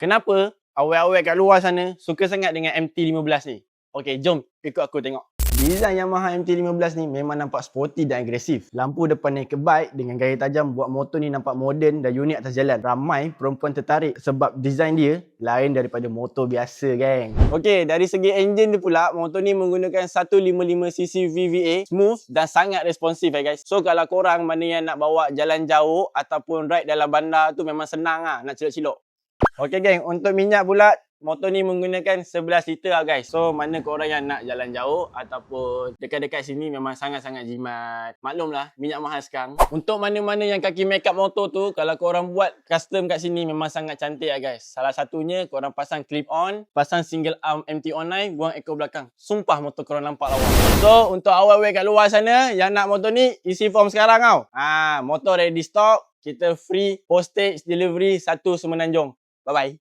Kenapa awet-awet kat luar sana suka sangat dengan MT-15 ni? Okey, jom ikut aku tengok. Design Yamaha MT-15 ni memang nampak sporty dan agresif. Lampu depan naked bike dengan gaya tajam buat motor ni nampak moden dan unik atas jalan. Ramai perempuan tertarik sebab design dia lain daripada motor biasa, geng. Okey, dari segi enjin dia pula, motor ni menggunakan 155cc VVA, smooth dan sangat responsif guys. So kalau korang mana yang nak bawa jalan jauh ataupun ride dalam bandar tu memang senang lah nak cilok-cilok. Okey geng, untuk minyak pula motor ni menggunakan 11 liter lah guys. So mana korang yang nak jalan jauh ataupun dekat-dekat sini memang sangat-sangat jimat. Maklumlah minyak mahal sekarang. Untuk mana-mana yang kaki makeup motor tu, kalau korang buat custom kat sini memang sangat cantik lah guys. Salah satunya korang pasang clip on, pasang single arm MT online, buang ekor belakang. Sumpah motor korang nampak lawa. So untuk awal-awal kat luar sana yang nak motor ni, isi form sekarang tau. Motor ready stock, kita free postage delivery 1 Semenanjung. Bye-bye.